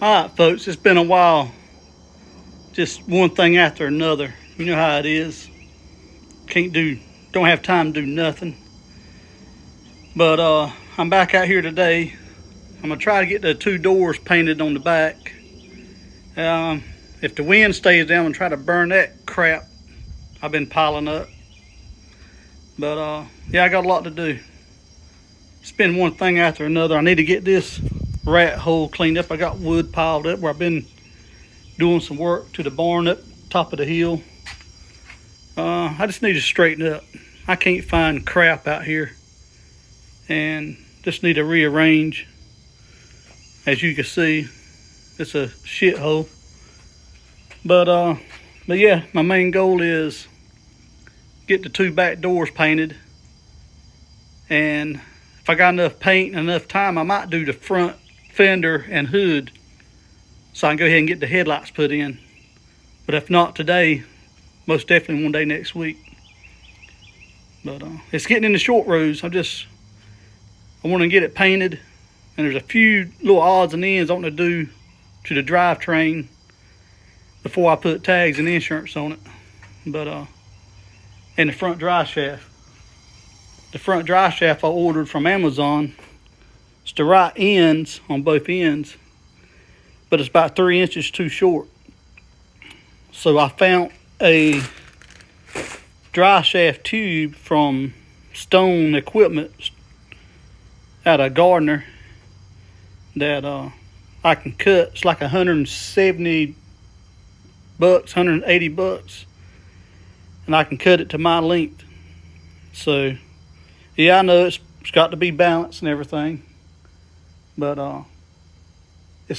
Alright folks, it's been a while. Just one thing after another. You know how it is. Don't have time to do nothing. But I'm back out here today. I'm gonna try to get the two doors painted on the back. If the wind stays down, I'm gonna try to burn that crap I've been piling up. But yeah, I got a lot to do. It's been one thing after another. I need to get this rat hole cleaned up. I got wood piled up where I've been doing some work to the barn up top of the hill. I just need to straighten up. I can't find crap out here and just need to rearrange. As you can see, it's a shithole. But yeah, my main goal is get the two back doors painted, and if I got enough paint and enough time, I might do the front fender and hood so I can go ahead and get the headlights put in. But if not today, most definitely one day next week. But it's getting in the short rows. I want to get it painted, and there's a few little odds and ends I want to do to the drivetrain before I put tags and insurance on it. But and the front drive shaft. The front drive shaft I ordered from Amazon. It's the right ends on both ends, but it's about 3 inches too short. So I found a dry shaft tube from Stone Equipment at a Gardner that I can cut. It's like $170, $180, and I can cut it to my length. So yeah, I know it's got to be balanced and everything, but I'm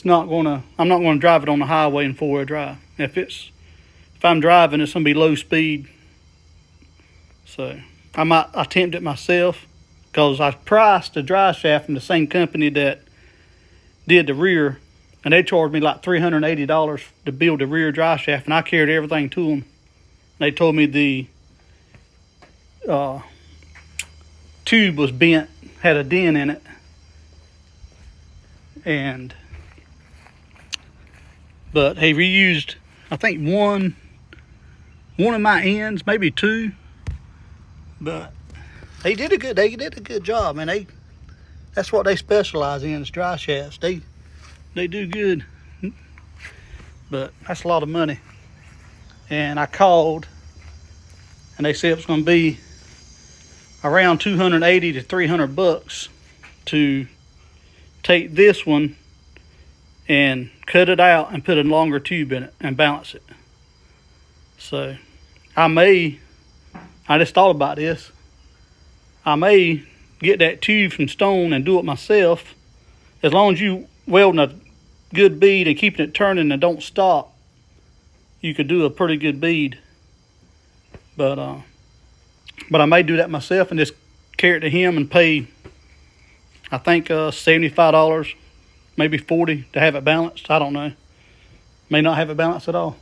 not gonna drive it on the highway in 4-wheel drive. If I'm driving, it's gonna be low speed. So I might attempt it myself, because I priced the drive shaft from the same company that did the rear, and they charged me like $380 to build the rear drive shaft, and I carried everything to them. They told me the tube was bent, had a dent in it, but he reused, I think, one of my ends, maybe two. But they did a good job, man. That's what they specialize in, is dry shafts. They do good, but that's a lot of money. And I called, and they said it was going to be around $280 to $300 to take this one and cut it out and put a longer tube in it and balance it. So I just thought about this. I may get that tube from Stone and do it myself. As long as you welding a good bead and keeping it turning and don't stop, you could do a pretty good bead. But I may do that myself and just carry it to him and pay, I think, $75, maybe $40 to have it balanced. I don't know. May not have it balanced at all.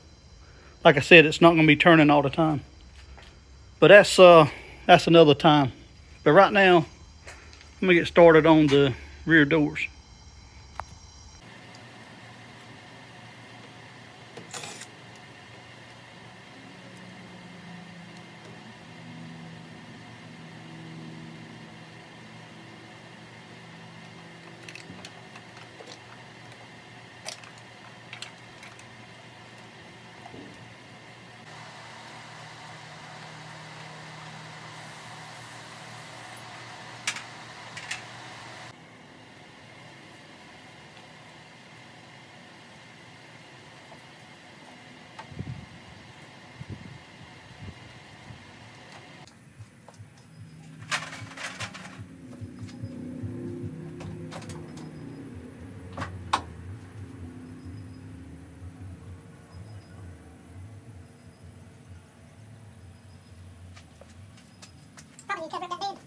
Like I said, it's not going to be turning all the time. But that's another time. But right now, I'm going to get started on the rear doors. You covered that band.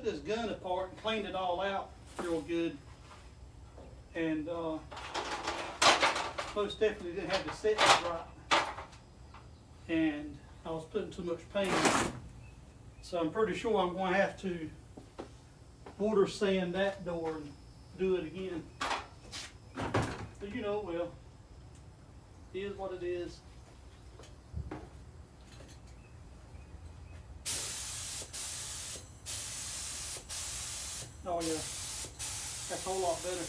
took this gun apart and cleaned it all out real good. And most definitely didn't have the settings right. And I was putting too much paint in. So I'm pretty sure I'm going to have to water sand that door and do it again. But you know, well, it is what it is. Oh yeah, that's a whole lot better.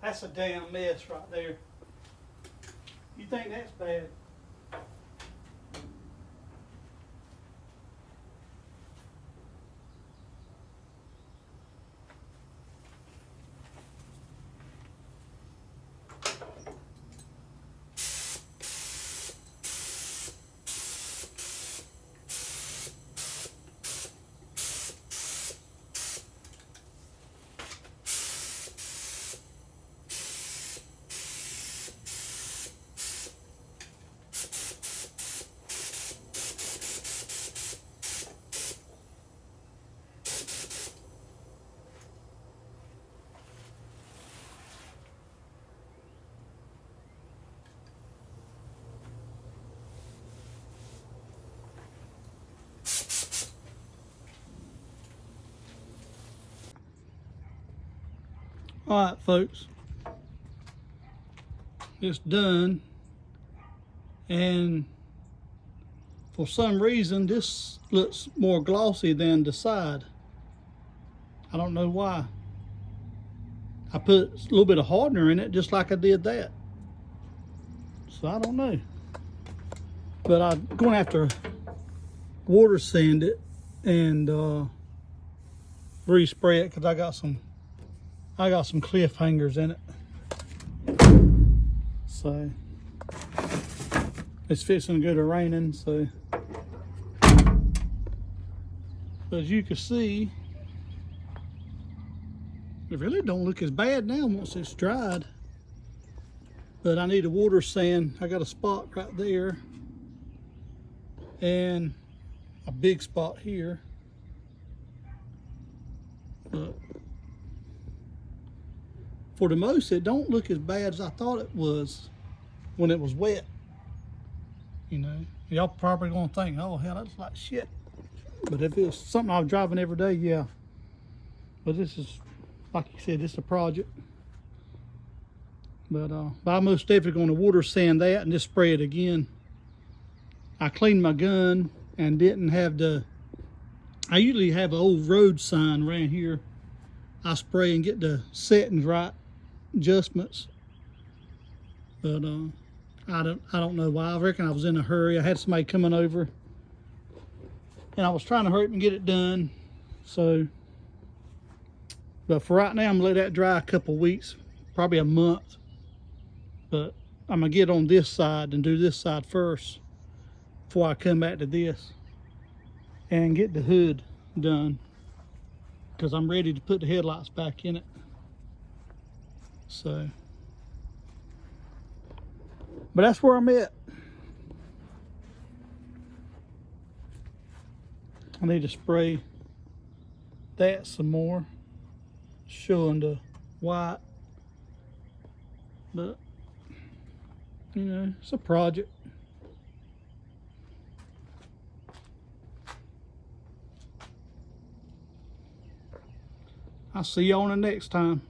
That's a damn mess right there. You think that's bad? All right, folks, it's done, and for some reason this looks more glossy than the side. I don't know why. I put a little bit of hardener in it just like I did that, so I don't know, but I'm gonna have to water sand it and respray it because I got some cliffhangers in it. So it's fixing to go to raining, so But as you can see, it really don't look as bad now once it's dried. But I need a water sand. I got a spot right there and a big spot here. But for the most, it don't look as bad as I thought it was when it was wet. You know, y'all probably gonna think, oh hell, that's like shit. But if it was something I was driving every day, yeah. But this is, like you said, it's a project. But I'm most definitely gonna water sand that and just spray it again. I cleaned my gun and didn't have I usually have an old road sign around here. I spray and get the settings right, adjustments. But I don't know why. I reckon I was in a hurry. I had somebody coming over, and I was trying to hurry up and get it done. So, but for right now, I'm gonna let that dry a couple weeks, probably a month. But I'm gonna get on this side and do this side first before I come back to this and get the hood done, because I'm ready to put the headlights back in it. So, but that's where I'm at. I need to spray that some more, showing the white. But you know, it's a project. I'll see you on the next time.